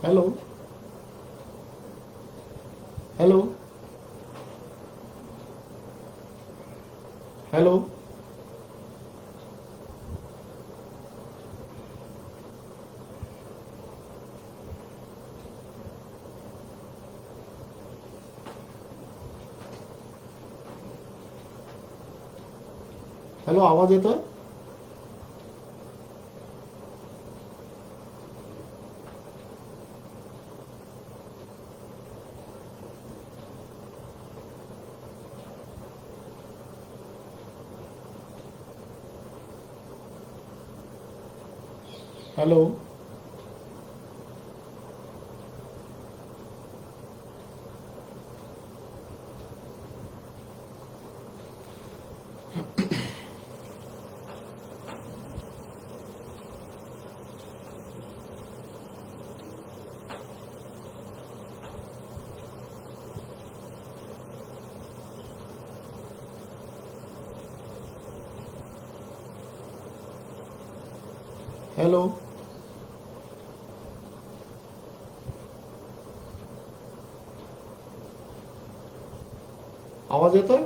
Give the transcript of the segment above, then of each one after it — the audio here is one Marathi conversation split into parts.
हॅलो हॅलो हॅलो हॅलो आवाज येतोय? हॅलो हॅलो आवाज येतोय?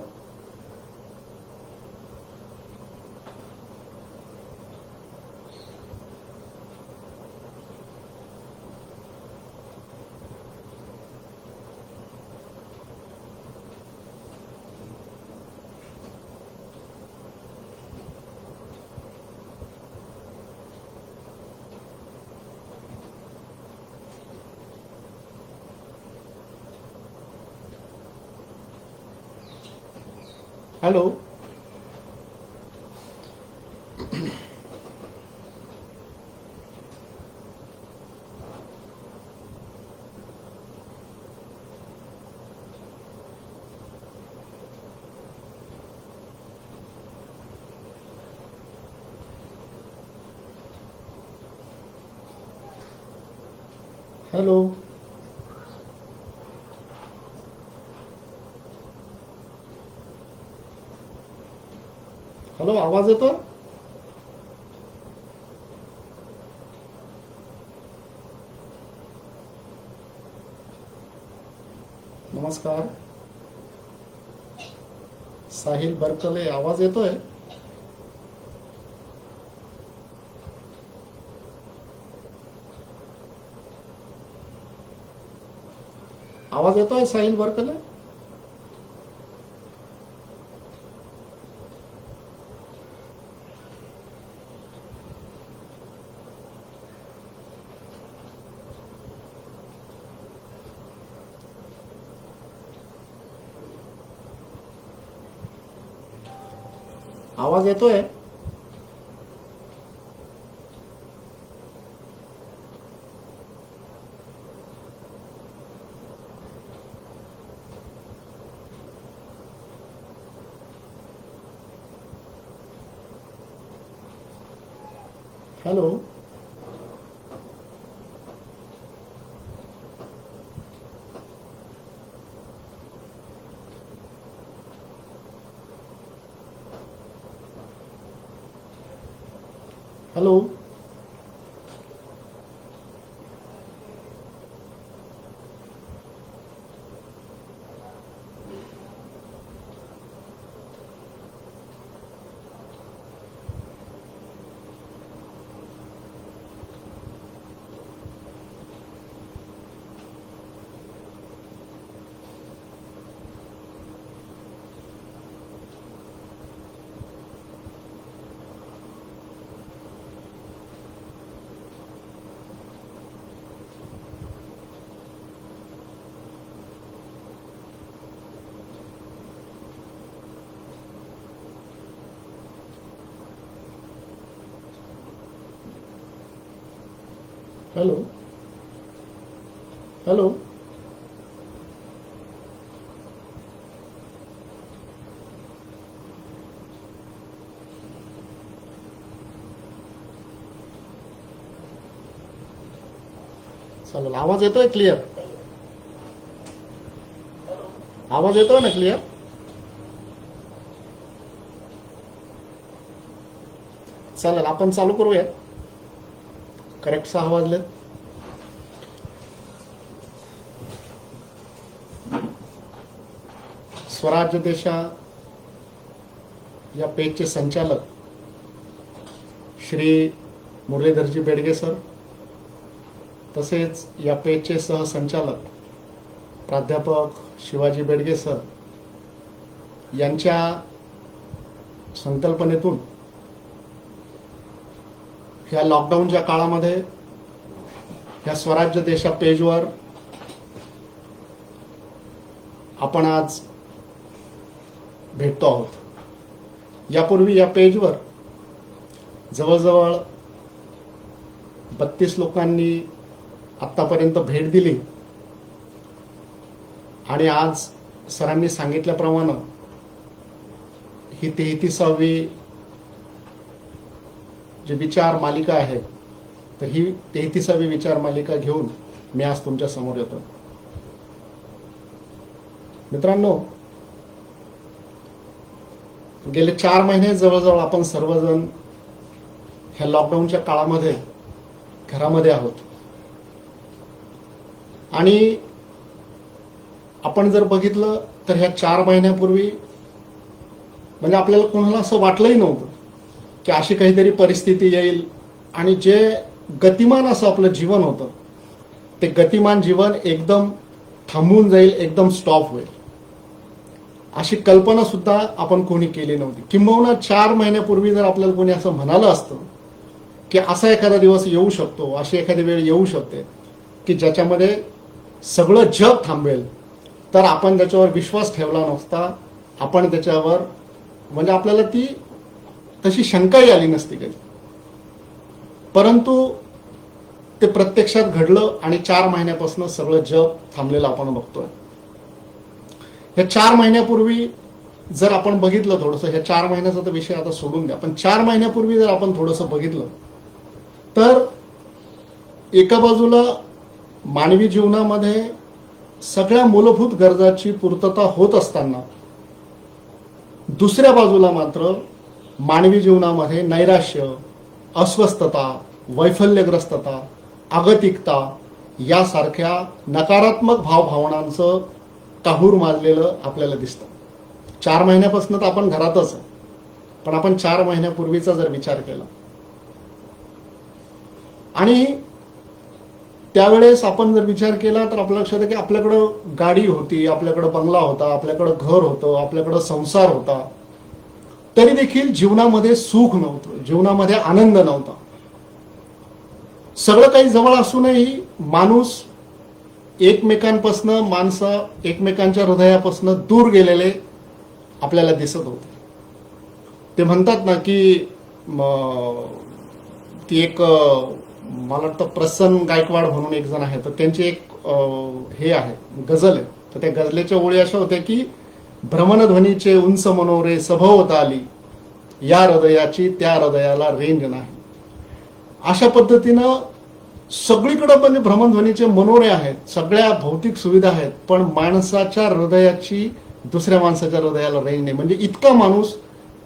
हॅलो हॅलो हॅलो आवाज येतोय? नमस्कार. साहिल बरकले आवाज येतोय? आवाज येतोय साहिल बरकले? आवाज येतोय? हॅलो हॅलो हॅलो हॅलो चालेल. आवाज येतोय क्लिअर? आवाज येतोय ना क्लिअर? चालेल, आपण चालू करूया. करेक्ट 6 वाजलेत. स्वराज्य देशा या पेजचे संचालक श्री मुरलीधरजी बेडगे सर, तसेच या पेजचे सहसंचालक प्राध्यापक शिवाजी बेडगे सर यांच्या संकल्पनेतून ह्या लॉकडाऊनच्या काळामध्ये ह्या स्वराज्य देशा पेजवर आपण आज भेटतो आहोत। यापूर्वी या पेजवर जवळजवळ 32 लोकांनी आतापर्यंत भेट दिली आणि आज सरांनी सांगितल्याप्रमाणे ही 33वी जी विचार मालिका आहे, तर ही 33वी विचार मालिका घेऊन मी आज तुमच्या समोर येतो। मित्रांनो, गेले 4 महिने जवळजवळ आपण सर्वजण ह्या लॉकडाऊनच्या काळामध्ये घरामध्ये आहोत आणि आपण जर बघितलं तर ह्या 4 महिन्यापूर्वी म्हणजे आपल्याला कोणाला असं वाटलंही नव्हतं की अशी काहीतरी परिस्थिती येईल आणि जे गतिमान असं आपलं जीवन होतं ते गतिमान जीवन एकदम थांबून जाईल, एकदम स्टॉप होईल, अशी कल्पना सुद्धा आपण कोणी केली नव्हती। किंबहुना 4 महिन्यापूर्वी जर आपल्याला कोणी असं म्हणालं असतं की असा एखादा दिवस येऊ शकतो, अशी एखादी वेळ येऊ शकते की ज्याच्यामध्ये सगळं जग थांबेल, तर आपण त्याच्यावर विश्वास ठेवला नसता, आपण त्याच्यावर म्हणजे आपल्याला ती तशी शंकाही आली नसती काही। परंतु ते प्रत्यक्षात घडलं आणि 4 महिन्यापासून सगळं जग थांबलेलं आपण बघतोय। ह्या 4 महिन्यापूर्वी जर आपण बघितलं थोडंसं, ह्या 4 महिन्याचा तर विषय आता सोडून द्या, पण 4 महिन्यापूर्वी जर आपण थोडंसं बघितलं तर एका बाजूला मानवी जीवनामध्ये सगळ्या मूलभूत गरजाची पूर्तता होत असताना दुसऱ्या बाजूला मात्र मानवी जीवनामध्ये नैराश्य, अस्वस्थता, वैफल्यग्रस्तता, आगतिकता यासारख्या नकारात्मक भावभावनांचं काहूर माजलेलं आपल्याला दिसतं। 4 महिन्यापासून तर आपण घरातच आहे, पण आपण 4 महिन्यापूर्वीचा जर विचार केला आणि त्यावेळेस आपण जर विचार केला तर आपल्या लक्षात आहे की आपल्याकडं गाडी होती, आपल्याकडं बंगला होता, आपल्याकडं घर होतं, आपल्याकडं संसार होता, तरी देखील जीवनामध्ये सुख नव्हतं, जीवनामध्ये आनंद नव्हता। सगळं काही जवळ असूनही माणूस माणसं एकमेकांच्या हृदयापासून दूर गेलेले आपल्याला दिसत होते। ते म्हणतात ना की ती एक मला वाटतं प्रसन्न गायकवाड म्हणून एक जण आहे, तर त्यांची एक हे आहे गझल आहे, तर त्या गझलेच्या ओळी अशा होत्या की भ्रमणध्वनीचे उंच मनोरे सभोवता आली, या हृदयाची त्या हृदयाला रेंज नाही। अशा पद्धतीनं सगळीकडे पण भ्रमणध्वनीचे मनोरे आहेत, सगळ्या भौतिक सुविधा आहेत, पण माणसाच्या हृदयाची दुसऱ्या माणसाच्या हृदयाला रेंज नाही। म्हणजे इतका माणूस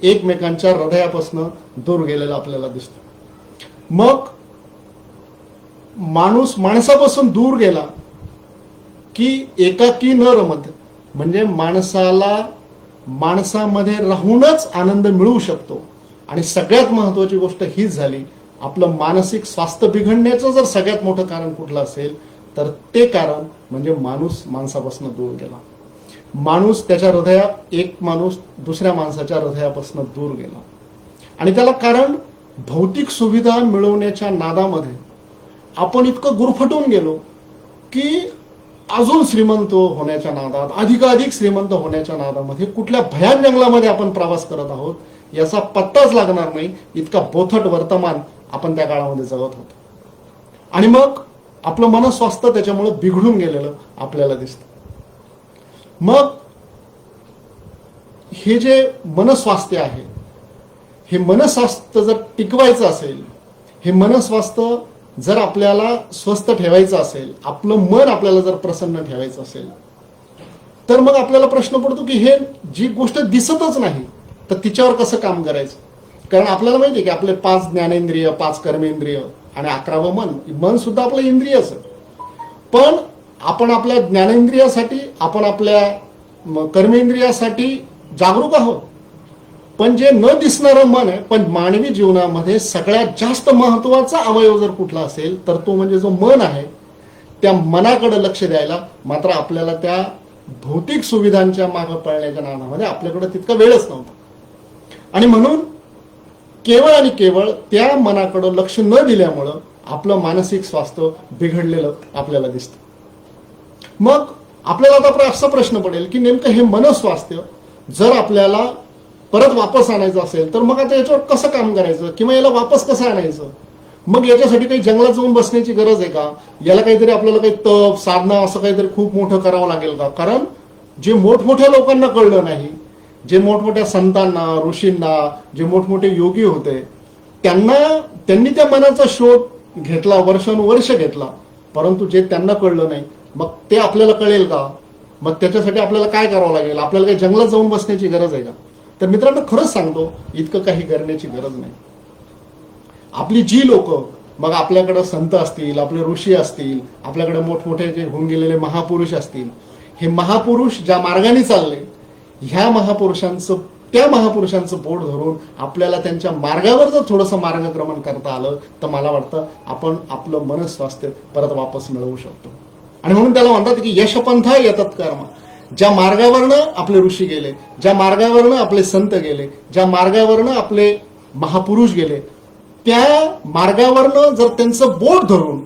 एकमेकांच्या हृदयापासून दूर गेलेला आपल्याला दिसतो। मग माणूस माणसापासून दूर गेला की एकाकी न रमत, म्हणजे माणसाला माणसामध्ये राहूनच आनंद मिळू शकतो। आणि सगळ्यात महत्वाची गोष्ट हीच झाली, आपलं मानसिक स्वास्थ्य बिघडण्याचं जर सगळ्यात मोठं कारण कुठलं असेल तर ते कारण म्हणजे माणूस माणसापासून दूर गेला। माणूस त्याच्या हृदयात, एक माणूस दुसऱ्या माणसाच्या हृदयापासून दूर गेला आणि त्याला कारण भौतिक सुविधा मिळवण्याच्या नादामध्ये आपण इतकं गुरफटून गेलो की अजून श्रीमंत होण्याच्या नादात, अधिकाधिक श्रीमंत होण्याच्या नादामध्ये कुठल्या भयान जंगलामध्ये आपण प्रवास करत आहोत याचा पत्ताच लागणार नाही, इतका बोथट वर्तमान आपण त्या काळामध्ये जगत होतो। आणि मग आपलं मनस्वास्थ्य त्याच्यामुळे बिघडून गेलेलं आपल्याला दिसतं। मग हे जे मनस्वास्थ्य आहे, हे मनस्वास्थ्य जर टिकवायचं असेल, हे मनस्वास्थ्य जर आपल्याला स्वस्थ ठेवायचं असेल, आपलं मन आपल्याला जर प्रसन्न ठेवायचं असेल, तर मग आपल्याला प्रश्न पडतो की हे जी गोष्ट दिसतच नाही तर तिच्यावर कसं काम करायचं। कारण आपल्याला माहिती आहे की आपले 5 ज्ञानेंद्रिय, 5 कर्मेंद्रिय आणि 11वं मन, मन सुद्धा आपलं इंद्रियच आहे। पण आपण आपल्या ज्ञानेंद्रियासाठी, आपण आपल्या कर्मेंद्रियासाठी जागरूक आहोत. पण जे न दिसणारं मन आहे, पण मानवी जीवनामध्ये सगळ्यात जास्त महत्वाचा अवयव जर कुठला असेल तर तो म्हणजे जो मन आहे. त्या मनाकडे लक्ष द्यायला मात्र आपल्याला त्या भौतिक सुविधांच्या मागे पळण्याच्या नादामध्ये आपल्याकडे तितका वेळच नव्हता. आणि म्हणून केवळ आणि केवळ त्या मनाकडे लक्ष न दिल्यामुळं आपलं मानसिक स्वास्थ्य बिघडलेलं आपल्याला दिसतं. मग आपल्याला आता असा प्रश्न पडेल की नेमकं हे मनस्वास्थ्य जर आपल्याला परत वापस आणायचं असेल तर मग आता याच्यावर कसं काम करायचं किंवा याला वापस कसं आणायचं. मग याच्यासाठी काही जंगलात जाऊन बसण्याची गरज आहे का, याला काहीतरी आपल्याला काही तप साधना असं काहीतरी खूप मोठं करावं लागेल का. कारण जे मोठमोठ्या लोकांना कळलं नाही, जे मोठमोठ्या संतांना ऋषींना जे मोठमोठे योगी होते त्यांनी त्या मनाचा शोध घेतला, वर्षानुवर्ष घेतला, परंतु जे त्यांना कळलं नाही मग ते आपल्याला कळेल का. मग त्याच्यासाठी आपल्याला काय करावं लागेल, आपल्याला काही जंगलात जाऊन बसण्याची गरज आहे का. तर मित्रांनो खरंच सांगतो इतकं काही करण्याची गरज नाही. आपली जी लोक मग आपल्याकडे संत असतील, आपले ऋषी असतील, आपल्याकडे मोठमोठे जे होऊन गेलेले महापुरुष असतील, हे महापुरुष ज्या मार्गाने चालले ह्या महापुरुषांचं बोट धरून आपल्याला त्यांच्या मार्गावर जर थोडंसं मार्गक्रमण करता आलं तर मला वाटतं आपण आपलं मनस्वास्थ्य परत वापस मिळवू शकतो. आणि म्हणून त्याला म्हणतात की यशपंथा यतत कर्म. ज्या मार्गावरनं आपले ऋषी गेले, ज्या मार्गावरनं आपले संत गेले, ज्या मार्गावरनं आपले महापुरुष गेले, त्या मार्गावरनं जर त्यांचं बोट धरून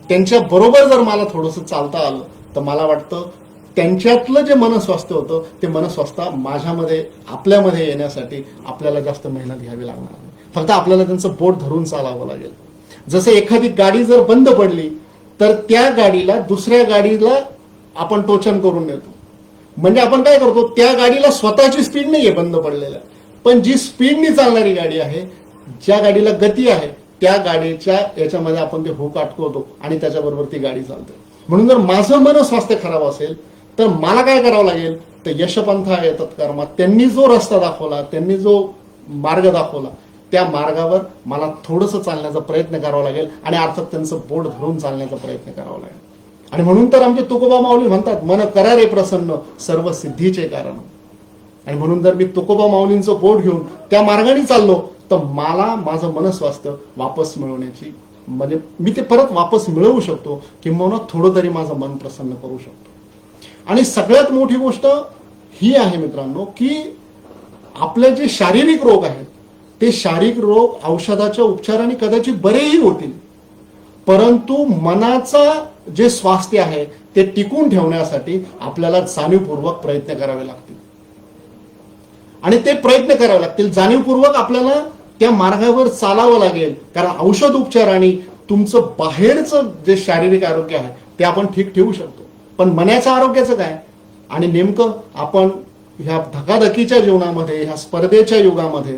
त्यांच्या बरोबर जर मला थोडंसं चालता आलं तर मला वाटतं त्यांच्यातलं जे मनस्वास्थ्य होतं ते मनस्वास्थ्य माझ्यामध्ये आपल्यामध्ये येण्यासाठी आपल्याला जास्त मेहनत घ्यावी लागणार नाही. फक्त आपल्याला त्यांचं बोट धरून चालावं लागेल. जसं एखादी गाडी जर बंद पडली तर त्या गाडीला दुसऱ्या गाडीला आपण टोचन करून नेतो. म्हणजे आपण काय करतो, त्या गाडीला स्वतःची स्पीड नाहीये बंद पडलेल्या, पण जी स्पीडनी चालणारी गाडी आहे, ज्या गाडीला गती आहे त्या गाडीच्या याच्यामध्ये आपण ते हुक अटकवतो आणि त्याच्याबरोबर ती गाडी चालते. म्हणून जर माझं मनस्वास्थ्य खराब असेल तर मला काय करावं लागेल, तर यशपंथा येतात कर्म. त्यांनी जो रस्ता दाखवला, त्यांनी जो मार्ग दाखवला त्या मार्गावर मला थोडंसं चालण्याचा प्रयत्न करावा लागेल आणि अर्थात त्यांचं बोट धरून चालण्याचा प्रयत्न करावा लागेल. आणि म्हणून तर आमचे तुकोबा माऊली म्हणतात मन करा रे प्रसन्न सर्व सिद्धीचे कारण. आणि म्हणून जर मी तुकोबा माऊलींचं बोट घेऊन त्या मार्गाने चाललो तर मला माझं मनस्वास्थ्य वापस मिळवण्याची म्हणजे मी ते परत वापस मिळवू शकतो किंवा थोडं तरी माझं मन प्रसन्न करू शकतो. आणि सगळ्यात मोठी गोष्ट ही आहे मित्रांनो की आपले जे शारीरिक रोग आहेत ते शारीरिक रोग औषधाच्या उपचाराने कदाचित बरेही होतील, परंतु मनाचा जे स्वास्थ्य आहे ते टिकून ठेवण्यासाठी आपल्याला जाणीवपूर्वक प्रयत्न करावे लागतील. आणि ते प्रयत्न करावे लागतील जाणीवपूर्वक आपल्याला त्या मार्गावर चालावं लागेल. कारण औषध उपचाराने तुमचं बाहेरचं जे शारीरिक आरोग्य आहे ते आपण ठीक ठेवू शकतो, पण मनाच्या आरोग्याचं काय. आणि नेमकं आपण ह्या धकाधकीच्या जीवनामध्ये, ह्या स्पर्धेच्या युगामध्ये,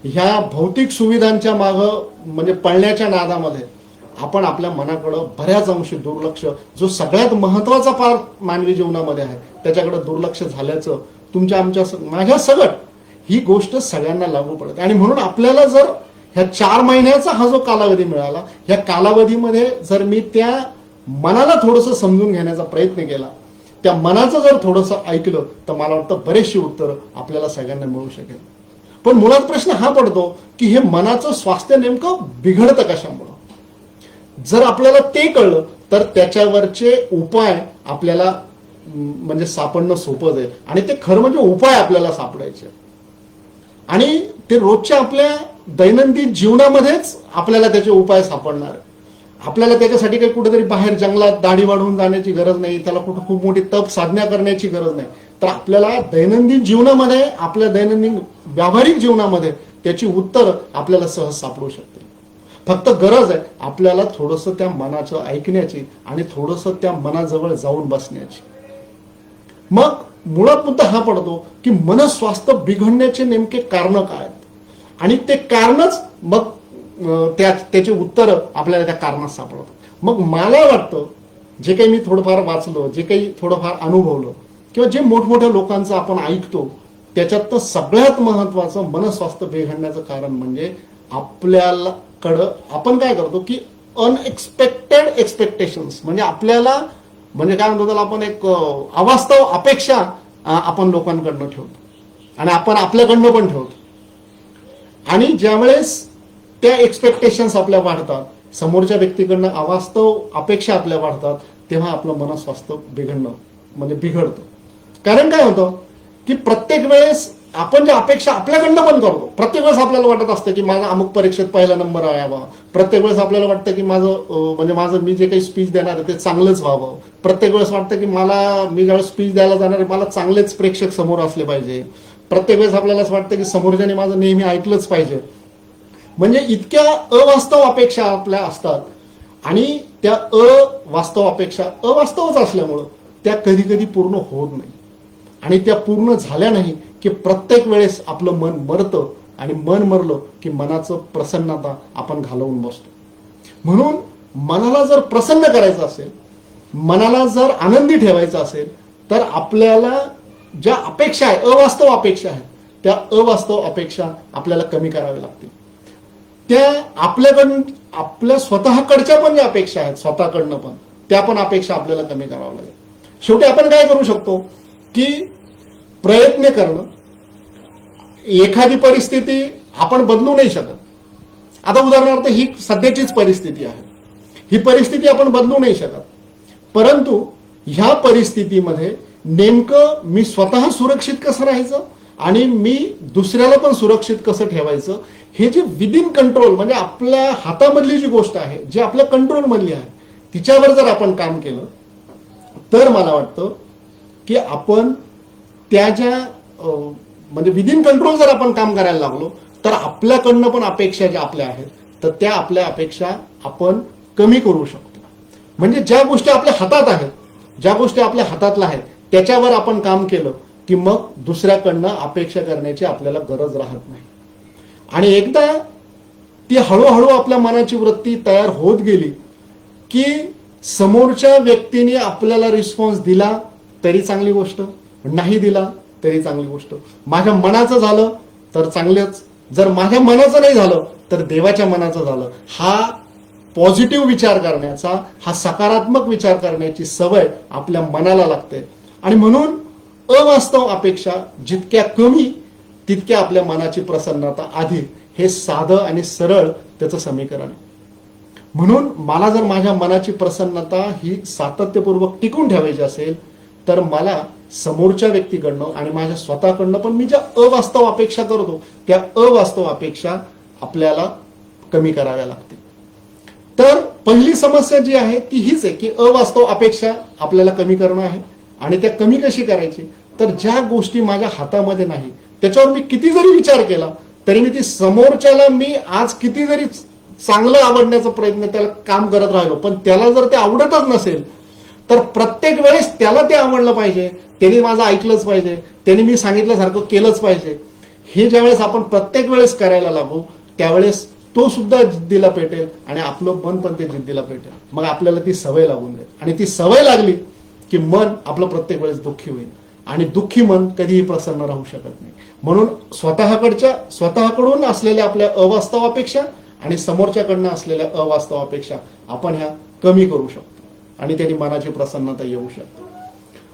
ह्या भौतिक सुविधांच्या मागं म्हणजे पळण्याच्या नादामध्ये आपण आपल्या मनाकडं बऱ्याच अंशी दुर्लक्ष, जो सगळ्यात महत्वाचा पार्ट मानवी जीवनामध्ये आहे त्याच्याकडे दुर्लक्ष झाल्याचं माझ्या सगळं ही गोष्ट सगळ्यांना लागू पडते. आणि म्हणून आपल्याला जर ह्या 4 महिन्याचा हा जो कालावधी मिळाला, ह्या कालावधीमध्ये जर मी त्या मनाला थोडंसं समजून घेण्याचा प्रयत्न केला, त्या मनाचं जर थोडंसं ऐकलं तर मला वाटतं बरेचशी उत्तरं आपल्याला सगळ्यांना मिळू शकेल. पण मुळात प्रश्न हा पडतो की हे मनाचं स्वास्थ्य नेमकं बिघडतं कशामुळं. जर आपल्याला ते कळलं तर त्याच्यावरचे उपाय आपल्याला म्हणजे सापडणं सोपं जाईल. आणि ते खरं म्हणजे उपाय आपल्याला सापडायचे आणि ते रोजच्या आपल्या दैनंदिन जीवनामध्येच आपल्याला त्याचे उपाय सापडणार. आपल्याला त्याच्यासाठी काही कुठेतरी बाहेर जंगलात दाढी वाढवून जाण्याची गरज नाही, त्याला कुठं खूप मोठी तप साधना करण्याची गरज नाही. तर आपल्याला दैनंदिन जीवनामध्ये, आपल्या दैनंदिन व्यावहारिक जीवनामध्ये त्याची उत्तर आपल्याला सहज सापडू शकते. फक्त गरज आहे आपल्याला थोडंसं त्या मनाचं ऐकण्याची आणि थोडंसं त्या मनाजवळ जाऊन बसण्याची. मग मुळात मुद्दा हा पडतो की मनस्वास्थ्य बिघडण्याचे नेमके कारण काय आहेत आणि ते कारणच मग त्याचे उत्तर आपल्याला त्या कारणात सापडतात. मग मला वाटतं जे काही मी थोडंफार वाचलं, जे काही थोडंफार अनुभवलं किंवा जे मोठमोठ्या लोकांचं आपण ऐकतो त्याच्यात सगळ्यात महत्वाचं मनस्वास्थ्य बिघडण्याचं कारण म्हणजे आपल्याकडं आपण काय करतो की अनएक्सपेक्टेड एक्सपेक्टेशन्स म्हणजे आपल्याला म्हणजे काय म्हणतो त्याला आपण एक अवास्तव अपेक्षा आपण लोकांकडनं ठेवतो आणि आपण आपल्याकडनं पण ठेवतो. आणि ज्यावेळेस त्या एक्सपेक्टेशन्स आपल्या वाढतात, समोरच्या व्यक्तीकडनं अवास्तव अपेक्षा आपल्या वाढतात, तेव्हा आपलं मनस्वास्थ्य बिघडतं. कारण काय होतं की प्रत्येक वेळेस आपण ज्या अपेक्षा आपल्याकडनं पण करतो, प्रत्येक वेळेस आपल्याला वाटत असतं की माझा अमुक परीक्षेत पहिला नंबर यावा, प्रत्येक वेळेस आपल्याला वाटतं की माझं मी जे काही स्पीच देणार आहे ते चांगलंच व्हावं, प्रत्येक वेळेस वाटतं की मी ज्यावेळेस स्पीच द्यायला जाणार आहे मला चांगलेच प्रेक्षक समोर असले पाहिजे, प्रत्येक वेळेस आपल्याला असं वाटतं की समोरच्याने माझं नेहमी ऐकलंच पाहिजे. म्हणजे इतक्या अवास्तव अपेक्षा आपल्या असतात आणि त्या अवास्तव अपेक्षा अवास्तवच असल्यामुळं त्या कधी कधी पूर्ण होत नाही. आणि त्या पूर्ण झाल्या नाही की प्रत्येक वेळेस आपलं मन मरतं आणि मन मरलं की मनाचं प्रसन्नता आपण घालवून बसतो. म्हणून मनाला जर प्रसन्न करायचं असेल, मनाला जर आनंदी ठेवायचं असेल, तर आपल्याला ज्या अपेक्षा आहे, अवास्तव अपेक्षा आहेत, त्या अवास्तव अपेक्षा आपल्याला कमी कराव्या लागतील. त्या आपल्या स्वतःकडच्या पण ज्या अपेक्षा आहेत, स्वतःकडनं पण त्या पण अपेक्षा आपल्याला कमी कराव्या लागेल. शेवटी आपण काय करू शकतो की प्रयत्न करणं. एखादी परिस्थिती आपण बदलू नाही शकत. आता उदाहरणार्थ ही सध्याचीच परिस्थिती आहे, ही परिस्थिती आपण बदलू नाही शकत, परंतु ह्या परिस्थितीमध्ये नेमकं मी स्वतः सुरक्षित कसं राहायचं आणि मी दुसऱ्याला पण सुरक्षित कसं ठेवायचं, हे जे विदिन कंट्रोल म्हणजे आपल्या हातामधली जी गोष्ट आहे, जी आपल्या कंट्रोल मधली आहे, तिच्यावर जर आपण काम केलं तर मला वाटतं की आपण त्या ज्या विदिन कंट्रोल जर आपण काम करायला लागलो तर आपल्याकडनं पण अपेक्षा ज्या आपल्या आहेत तर त्या आपल्या अपेक्षा आपण कमी करू शकतो. म्हणजे ज्या गोष्टी आपल्या हातात आहेत, ज्या गोष्टी आपल्या हातातल्या आहेत त्याच्यावर आपण काम केलं की मग दुसऱ्याकडनं अपेक्षा करण्याची आपल्याला गरज राहत नाही. आणि एकदा ती हळूहळू आपल्या मनाची वृत्ती तयार होत गेली की समोरच्या व्यक्तीने आपल्याला रिस्पॉन्स दिला तरी चांगली गोष्ट, नाही दिला तरी चांगली गोष्ट, माझ्या मनाचं झालं तर चांगलंच, जर माझ्या मनाचं नाही झालं तर देवाच्या मनाचं झालं, हा पॉझिटिव्ह विचार करण्याचा, हा सकारात्मक विचार करण्याची सवय आपल्या मनाला लागते. आणि म्हणून अवास्तव अपेक्षा जितक्या कमी तितक्या आपल्या मनाची प्रसन्नता अधिक, हे साधं आणि सरळ त्याचं समीकरण आहे. म्हणून मला जर माझ्या मनाची प्रसन्नता ही सातत्यपूर्वक टिकून ठेवायची असेल तर मला समोरच्या व्यक्तीकडनं आणि माझ्या स्वतःकडनं पण मी ज्या अवास्तव अपेक्षा करतो त्या अवास्तव अपेक्षा आपल्याला कमी कराव्या लागतील. तर पहिली समस्या जी आहे ती हीच आहे की अवास्तव अपेक्षा आपल्याला कमी करणं आहे. आणि त्या कमी कशी करायची, तर ज्या गोष्टी माझ्या हातामध्ये नाही त्याच्यावर मी किती जरी विचार केला तरी मी ती समोरच्याला मी आज किती जरी चांगलं आवडण्याचा प्रयत्न त्याला काम करत राहिलो पण त्याला जर ते आवडतच नसेल तर प्रत्येक वेळेस त्याला ते आवडलं पाहिजे, त्याने माझं ऐकलंच पाहिजे, त्याने मी सांगितल्यासारखं केलंच पाहिजे, हे ज्यावेळेस आपण प्रत्येक वेळेस करायला लागू त्यावेळेस तो सुद्धा जिद्दीला पेटेल आणि आपलं मन पण ते जिद्दीला पेटेल. मग आपल्याला ती सवय लागून जाईल आणि ती सवय लागली की मन आपलं प्रत्येक वेळेस दुःखी होईल आणि दुःखी मन कधीही प्रसन्न राहू शकत नाही. म्हणून स्वतःकडून असलेल्या आपल्या अवास्तव अपेक्षा आणि समोरच्याकडनं असलेल्या अवास्तव अपेक्षा आपण ह्या कमी करू शकतो आणि त्यांनी मनाची प्रसन्नता येऊ शकते.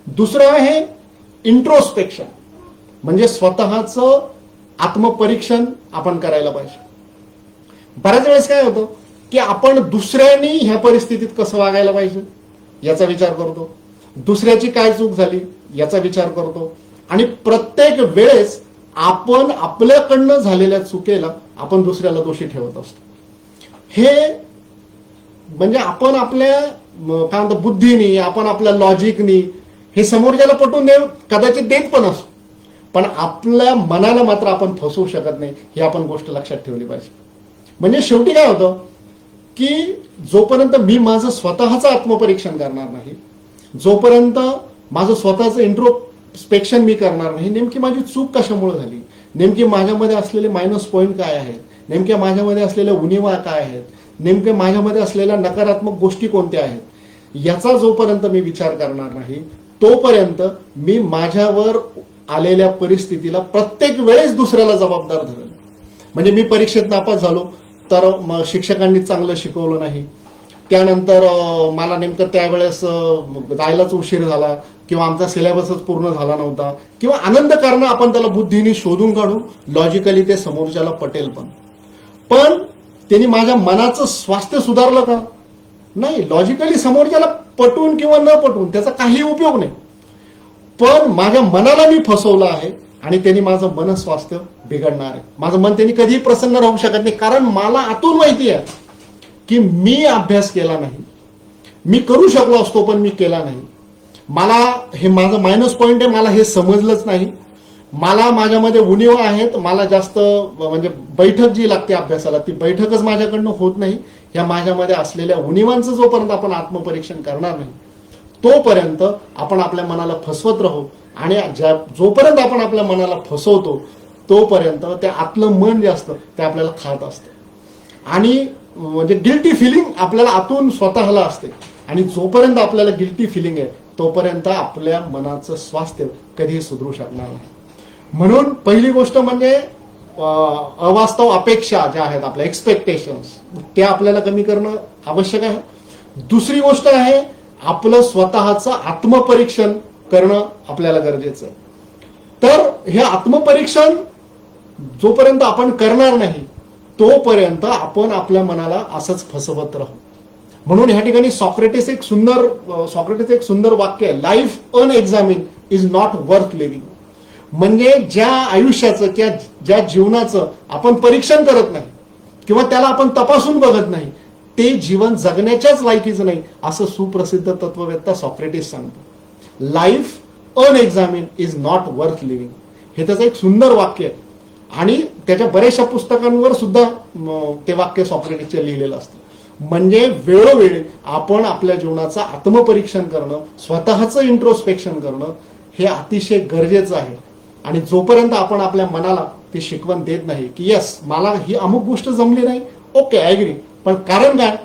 दुसरं आहे इंट्रोस्पेक्शन, म्हणजे स्वतःचं आत्मपरीक्षण आपण करायला पाहिजे. बऱ्याच वेळेस काय होतं की आपण दुसऱ्यांनी ह्या परिस्थितीत कसं वागायला पाहिजे याचा विचार करतो, दुसऱ्याची काय चूक झाली याचा विचार करतो आणि प्रत्येक वेळेस आपण आपल्याकडनं झालेल्या चुकीला आपण दुसऱ्याला दोषी ठेवत असतो. हे म्हणजे आपण आपल्या काय म्हणतो बुद्धीनी, आपण आपल्या लॉजिकनी हे समोरच्याला पटवून कदाचित देत पण असतो, पण आपल्या मनाला मात्र आपण फसवू शकत नाही, ही आपण गोष्ट लक्षात ठेवली पाहिजे. म्हणजे शेवटी काय होतं की जोपर्यंत मी माझं स्वतःचं आत्मपरीक्षण करणार नाही, जोपर्यंत माझं स्वतःचं इंट्रोस्पेक्शन मी करणार नाही, नेमकी माझी चूक कशामुळे झाली, नेमकी माझ्यामध्ये असलेले मायनस पॉईंट काय आहेत, नेमक्या माझ्यामध्ये असलेल्या उणिवा काय आहेत, नेमके माझ्यामध्ये असलेल्या नकारात्मक गोष्टी कोणत्या आहेत, याचा जोपर्यंत मी विचार करणार नाही तोपर्यंत मी माझ्यावर आलेल्या परिस्थितीला प्रत्येक वेळेस दुसऱ्याला जबाबदार धरेल. म्हणजे मी परीक्षेत नापास झालो तर शिक्षकांनी चांगलं शिकवलं नाही, त्यानंतर मला नेमकं त्यावेळेस जायलाच उशीर झाला, किंवा आमचा सिलेबसच पूर्ण झाला नव्हता, किंवा आनंद करणं आपण त्याला बुद्धीने शोधून काढू, लॉजिकली ते समोरच्याला पटेल पण त्यांनी माझ्या मनाचं स्वास्थ्य सुधारलं का? नाही. लॉजिकली समोरच्याला पटून किंवा न पटून त्याचा काही उपयोग नाही, पण माझ्या मनाला मी फसवलं आहे आणि त्यांनी माझं मनस्वास्थ्य बिघडणार आहे. माझं मन त्यांनी कधीही प्रसन्न राहू शकत नाही, कारण मला आतून माहिती आहे की मी अभ्यास केला नाही. मी करू शकलो असतो पण मी केला नाही. मला हे माझं मायनस पॉइंट आहे, मला हे समजलंच नाही. मला माझ्यामध्ये उणीवा आहेत. मला जास्त म्हणजे बैठक जी लागते अभ्यासाला ती बैठकच माझ्याकडनं होत नाही. या माझ्यामध्ये असलेल्या उणीवांचं जोपर्यंत आपण आत्मपरीक्षण करणार नाही तोपर्यंत आपण आपल्या मनाला फसवत राहू, आणि जोपर्यंत आपण आपल्या मनाला फसवतो तोपर्यंत ते आतलं मन जे असतं ते आपल्याला खात असतं, आणि म्हणजे गिल्टी फिलिंग आपल्याला आतून स्वतःला असते. आणि जोपर्यंत आपल्याला गिल्टी फिलिंग आहे तोपर्यंत आपल्या मनाचं स्वास्थ्य कधीही सुधरू शकणार नाही. म्हणून पहिली गोष्ट म्हणजे अवास्तव अपेक्षा ज्या आहेत, आपल्या एक्सपेक्टेशन्स, त्या आपल्याला कमी करणं आवश्यक आहे. दुसरी गोष्ट आहे आपलं स्वतःचं आत्मपरीक्षण करणं आपल्याला गरजेचं आहे. तर हे आत्मपरीक्षण जोपर्यंत आपण करणार नाही तोपर्यंत आपण आपल्या मनाला असंच फसवत राहू. म्हणून ह्या ठिकाणी सॉक्रेटिस एक सुंदर वाक्य आहे, life unexamined is not worth living. म्हणजे ज्या आयुष्याचं किंवा ज्या जीवनाचं आपण परीक्षण करत नाही किंवा त्याला आपण तपासून बघत नाही ते जीवन जगण्याच्याच लायकीचं नाही, असं सुप्रसिद्ध तत्ववेत्ता सॉक्रेटिस सांगतो. Life unexamined is not worth living, हे त्याचं एक सुंदर वाक्य आहे. आणि त्याच्या बऱ्याचशा पुस्तकांवर सुद्धा ते वाक्य सॉक्रेटिसचे लिहिलेलं असतं. म्हणजे वेळोवेळी आपण आपल्या जीवनाचं आत्मपरीक्षण करणं, स्वतःचं इंट्रोस्पेक्शन करणं हे अतिशय गरजेचं आहे. आणि जोपर्यंत आपण आपल्या मनाला ती शिकवण देत नाही की यस मला ही अमुक गोष्ट जमली नाही, ओके ॲग्री, पण कारण काय,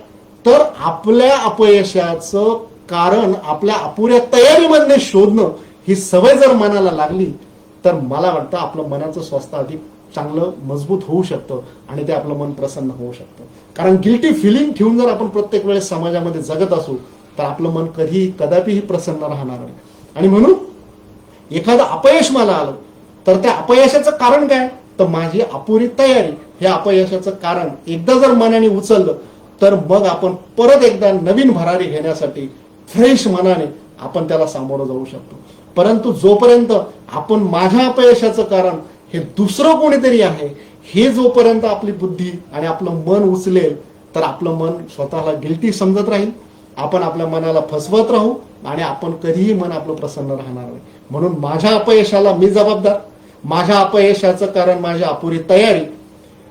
तर आपल्या अपयशाचं कारण आपल्या अपुऱ्या तयारीमधनं शोधणं ही सवय जर मनाला लागली तर मला वाटतं आपलं मनाचं स्वास्थ्य अधिक चांगलं मजबूत होऊ शकतं आणि ते आपलं मन प्रसन्न होऊ शकतं. कारण गिल्टी फिलिंग ठेवून जर आपण प्रत्येक वेळेस समाजामध्ये जगत असू तर आपलं मन कदापिही प्रसन्न राहणार नाही. आणि म्हणून एखादं अपयश मला आलं तर त्या अपयशाचं कारण काय, तर माझी अपुरी तयारी. हे अपयशाचं कारण एकदा जर मनाने उचललं तर मग आपण परत एकदा नवीन भरारी घेण्यासाठी फ्रेश मनाने आपण त्याला सामोरं जाऊ शकतो. परंतु जोपर्यंत आपण माझ्या अपयशाचं कारण हे दुसरं कोणीतरी आहे हे जोपर्यंत आपली बुद्धी आणि आपलं मन उचलेल तर आपलं मन स्वतःला गिल्टी समजत राहील, आपण आपल्या मनाला फसवत राहू आणि आपण कधीही मन आपलं प्रसन्न राहणार नाही. म्हणून माझ्या अपयशाला मी जबाबदार, माझ्या अपयशाचं कारण माझी अपुरी तयारी,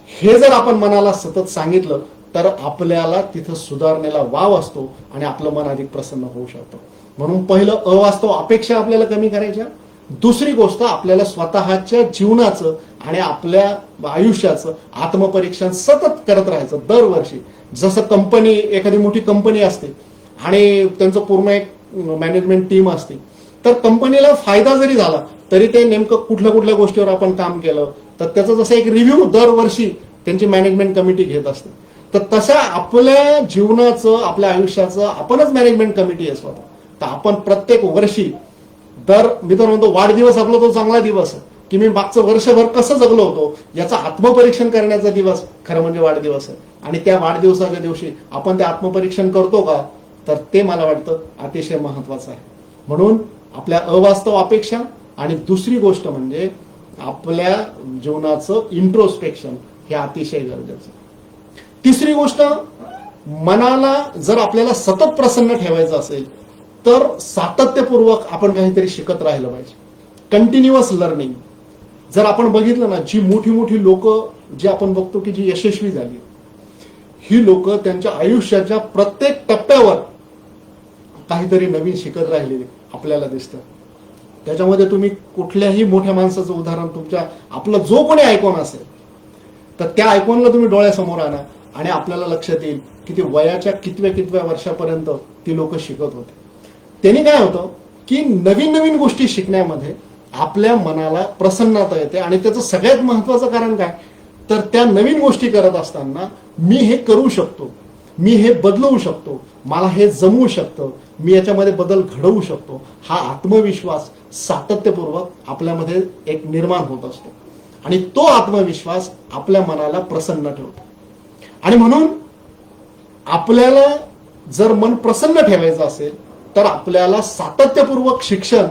हे जर आपण मनाला सतत सांगितलं तर आपल्याला तिथं सुधारणेला वाव असतो आणि आपलं मन अधिक प्रसन्न होऊ शकतं. म्हणून पहिलं अवास्तव अपेक्षा आपल्याला कमी करायच्या. दुसरी गोष्ट आपल्याला स्वतःच्या जीवनाचं आणि आपल्या आयुष्याचं आत्मपरीक्षण सतत करत राहायचं दरवर्षी. जसं एखादी मोठी कंपनी असते आणि त्यांचं पूर्ण एक मॅनेजमेंट टीम असते, तर कंपनीला फायदा जरी झाला तरी ते नेमकं कुठल्या गोष्टीवर आपण काम केलं तर त्याचं जसं एक रिव्ह्यू दरवर्षी त्यांची मॅनेजमेंट कमिटी घेत असते. तर तशा आपल्या जीवनाचं आपल्या आयुष्याचं आपणच मॅनेजमेंट कमिटी आहे स्वतः. तर आपण प्रत्येक वर्षी मी तर म्हणतो वाढदिवस आपला तो चांगला दिवस आहे की मी मागचं वर्षभर कसं जगलो होतो याचं आत्मपरीक्षण करण्याचा दिवस खरं म्हणजे वाढदिवस आहे. आणि त्या वाढदिवसाच्या दिवशी आपण ते आत्मपरीक्षण करतो का, तर ते मला वाटतं अतिशय महत्वाचं आहे. म्हणून आपल्या अवास्तव अपेक्षा आणि दुसरी गोष्ट म्हणजे आपल्या जीवनाचं इंट्रोस्पेक्शन हे अतिशय गरजेचं. तिसरी गोष्ट, मनाला जर आपल्याला सतत प्रसन्न ठेवायचं असेल तर सातत्यपूर्वक आपण काहीतरी शिकत राहिलं पाहिजे. Continuous learning. जर आपण बघितलं ना, जी मोठी लोक जी आपण बघतो की जी यशस्वी झाली, ही लोक त्यांच्या आयुष्याच्या प्रत्येक टप्प्यावर काहीतरी नवीन शिकत राहिलेली आपल्याला दिसतं. त्याच्यामध्ये तुम्ही कुठल्याही मोठ्या माणसाचं उदाहरण आपलं जो कोणी आयकॉन असेल तर त्या आयकॉनला तुम्ही डोळ्यासमोर आणा आणि आपल्याला लक्षात येईल की ती वयाच्या कितव्या वर्षापर्यंत ती लोक शिकत होते. त्यांनी काय होतं की नवीन गोष्टी शिकण्यामध्ये आपल्या मनाला प्रसन्नता येते. आणि त्याचं सगळ्यात महत्वाचं कारण काय, तर त्या नवीन गोष्टी करत असताना मी हे करू शकतो, मी हे बदलवू शकतो, मला हे जमवू शकतं, मी याच्यामध्ये बदल घडवू शकतो, हा आत्मविश्वास सातत्यपूर्वक आपल्यामध्ये एक निर्माण होत असतो आणि तो आत्मविश्वास आपल्या मनाला प्रसन्न ठेवतो. आणि म्हणून आपल्याला जर मन प्रसन्न ठेवायचं असेल तर आपल्याला सातत्यपूर्वक शिक्षण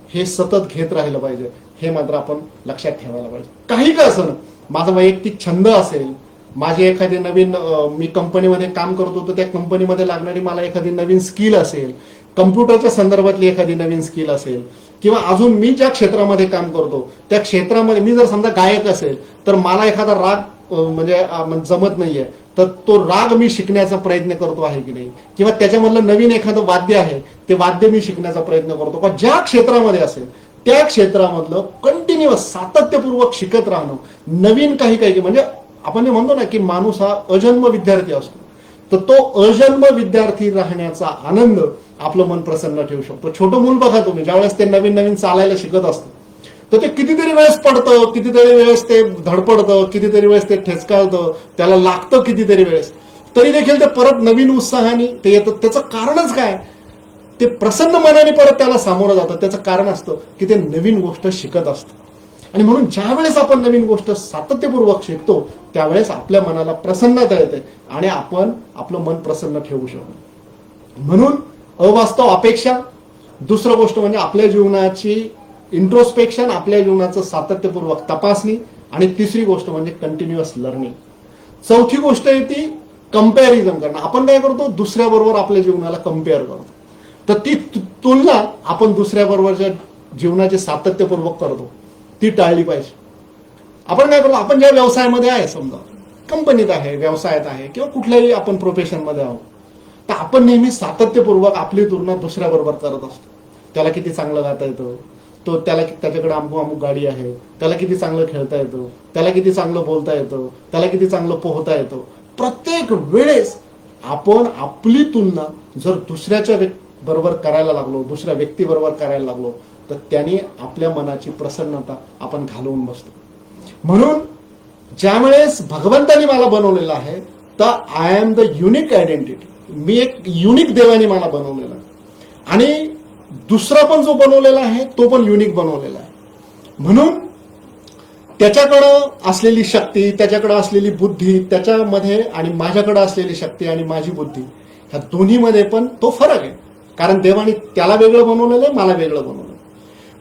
हे सतत घेत राहिलं पाहिजे, हे मात्र आपण लक्षात ठेवायला पाहिजे. काही का असं ना, माझा वैयक्तिक छंद असेल, माझी एखादी नवीन मी कंपनीमध्ये काम करतो तर त्या कंपनीमध्ये लागणारी मला एखादी नवीन स्किल असेल, कम्प्युटरच्या संदर्भातली एखादी नवीन स्किल असेल, किंवा अजून मी ज्या क्षेत्रामध्ये काम करतो त्या क्षेत्रामध्ये मी जर समजा गायक असेल तर मला एखादा राग म्हणजे जमत नाहीये तर तो राग मी शिकण्याचा प्रयत्न करतो आहे की नाही, किंवा त्याच्यामधलं नवीन एखादं वाद्य आहे ते वाद्य मी शिकण्याचा प्रयत्न करतो, किंवा ज्या क्षेत्रामध्ये असेल त्या क्षेत्रामधलं कंटिन्युअस सातत्यपूर्वक शिकत राहणं, नवीन काही म्हणजे आपण जे म्हणतो ना की माणूस हा अजन्म विद्यार्थी असतो, तर तो अजन्म विद्यार्थी राहण्याचा आनंद आपलं मन प्रसन्न ठेवू शकतो. छोटं मूल बघा तुम्ही, ज्यावेळेस ते नवीन नवीन चालायला शिकत असतं तर ते कितीतरी वेळेस पडतं, कितीतरी वेळेस ते धडपडतं, कितीतरी वेळेस ते ठेचकाळतं, त्याला लागतं कितीतरी वेळेस, तरी देखील ते परत नवीन उत्साहाने ते येतं. त्याचं कारणच काय, ते प्रसन्न मनाने परत त्याला सामोरं जातं. त्याचं कारण असतं की ते नवीन गोष्ट शिकत असतं. आणि म्हणून ज्या वेळेस आपण नवीन गोष्ट सातत्यपूर्वक शिकतो त्यावेळेस आपल्या मनाला प्रसन्नता येते आणि आपण आपलं मन प्रसन्न ठेवू शकतो. म्हणून अवास्तव अपेक्षा, दुसरं गोष्ट म्हणजे आपल्या जीवनाची इंट्रोस्पेक्शन, आपल्या जीवनाचं सातत्यपूर्वक तपासणी, आणि तिसरी गोष्ट म्हणजे कंटिन्युअस लर्निंग. चौथी गोष्ट आहे ती कंपॅरिझन करणं. आपण काय करतो, दुसऱ्याबरोबर आपल्या जीवनाला कम्पेअर करतो, तर ती तुलना आपण दुसऱ्याबरोबरच्या जीवनाचे सातत्यपूर्वक करतो, ती टाळली पाहिजे. आपण काय करतो, आपण ज्या व्यवसायामध्ये आहे, समजा कंपनीत आहे, व्यवसायात आहे, किंवा कुठल्याही आपण प्रोफेशनमध्ये आहोत, तर आपण नेहमी सातत्यपूर्वक आपली तुलना दुसऱ्याबरोबर करत असतो. त्याला किती चांगलं गाता येतं, तो त्याच्याकडे अमुक गाडी आहे, त्याला किती चांगलं खेळता येतं, त्याला किती चांगलं बोलता येतं, त्याला किती चांगलं पोहता येतं. प्रत्येक वेळेस आपण आपली तुलना जर दुसऱ्याच्या बरोबर करायला लागलो, दुसऱ्या व्यक्तीबरोबर करायला लागलो, तर त्याने आपल्या मनाची प्रसन्नता आपण घालवून बसतो. म्हणून ज्यावेळेस भगवंतानी मला बनवलेलं आहे तर I am the unique identity, मी एक युनिक देवाने मला बनवलेला आहे, आणि दुसरा पण जो बनवलेला आहे तो पण युनिक बनवलेला आहे. म्हणून त्याच्याकडं असलेली शक्ती, त्याच्याकडे असलेली बुद्धी, त्याच्यामध्ये आणि माझ्याकडे असलेली शक्ती आणि माझी बुद्धी, ह्या दोन्हीमध्ये पण तो फरक आहे. कारण देवाने त्याला वेगळं बनवलेलं आहे, मला वेगळं बनवलं.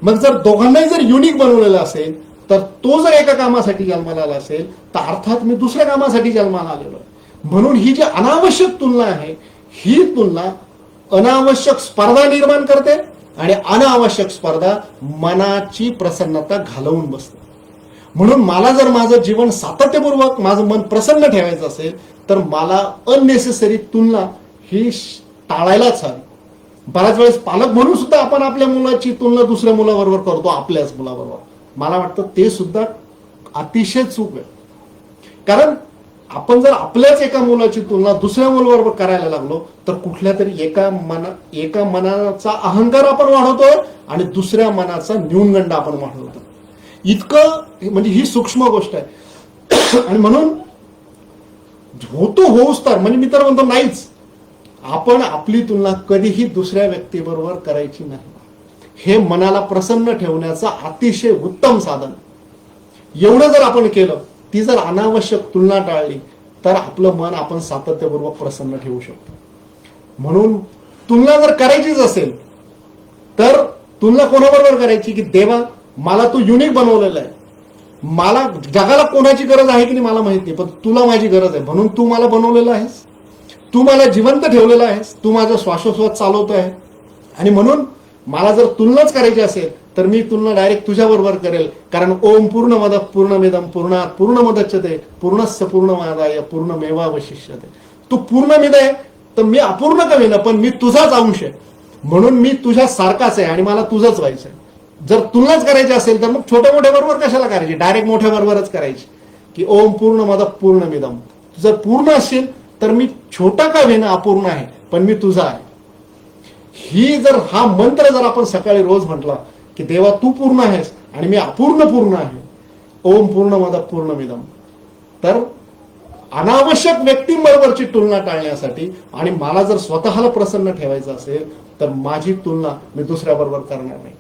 मग जर दोघांनाही जर युनिक बनवलेलं असेल तर तो जर एका कामासाठी जन्माला आला असेल तर अर्थात मी दुसऱ्या कामासाठी जन्माला आलेलो आहे. म्हणून ही जी अनावश्यक तुलना आहे, ही तुलना अनावश्यक स्पर्धा निर्माण करते आणि अनावश्यक स्पर्धा मनाची प्रसन्नता घालवून बसते. म्हणून मला जर माझं जीवन सातत्यपूर्वक माझं मन प्रसन्न ठेवायचं असेल तर मला अननेसेसरी तुलना ही टाळायलाच हवी. बऱ्याच वेळेस पालक म्हणून सुद्धा आपण आपल्या मुलाची तुलना दुसऱ्या मुलाबरोबर करतो, आपल्याच मुलाबरोबर. मला वाटतं ते सुद्धा अतिशय चूक आहे. कारण आपण जर आपल्याच एका मुलाची तुलना दुसऱ्या मुलाबरोबर करायला लागलो तर कुठल्या तरी एका मनाचा अहंकार आपण वाढवतोय आणि दुसऱ्या मनाचा न्यूनगंड आपण वाढवतो. इतकं म्हणजे ही सूक्ष्म गोष्ट आहे. आणि म्हणून होऊच तर म्हणजे मी तर म्हणतो नाहीच, आपण आपली तुलना कधीही दुसऱ्या व्यक्तीबरोबर करायची नाही. हे मनाला प्रसन्न ठेवण्याचं अतिशय उत्तम साधन. एवढं जर आपण केलं, ती जर अनावश्यक तुलना टाळली तर आपलं मन आपण सातत्यपूर्वक प्रसन्न ठेवू शकतो. म्हणून तुलना जर करायचीच असेल तर तुलना कोणाबरोबर करायची की देवा मला तू युनिक बनवलेलं आहे, मला जगाला कोणाची गरज आहे की नाही मला माहित नाही, पण तुला माझी गरज आहे. म्हणून तू मला बनवलेलं आहेस, तू मला जिवंत ठेवलेलं आहेस, तू माझं श्वासोश्वास चालवतो आहे. आणि म्हणून मला जर तुलनाच करायची असेल तर मी तुलना डायरेक्ट तुझ्या बरोबर करेल. कारण ओम पूर्णमद पूर्णमिदं पूर्णात् पूर्णमुदच्यते पूर्णस्य पूर्णमादाय पूर्णमेवावशिष्यते. तू पूर्णमिद आहे तर मी अपूर्ण का होईना पण मी तुझाच अंश आहे, म्हणून मी तुझ्या सारखाच आहे आणि मला तुझंच व्हायचं आहे. जर तुलनाच करायची असेल तर मग छोट्या मोठ्या बरोबर कशाला करायची, डायरेक्ट मोठ्या बरोबरच करायची की ओम पूर्णमद पूर्णमिदं. जर पूर्ण असेल तर मी छोटा का होईना अपूर्ण आहे पण मी तुझा आहे. ही जर हा मंत्र जर आपण सकाळी रोज म्हटला की देवा तू पूर्ण आहेस आणि मी अपूर्ण पूर्ण आहे, ओम पूर्णमद पूर्णमिदं, तर अनावश्यक व्यक्तींबरोबरची तुलना टाळण्यासाठी आणि मला जर स्वतःला प्रसन्न ठेवायचं असेल तर माझी तुलना मी दुसऱ्याबरोबर करणार नाही.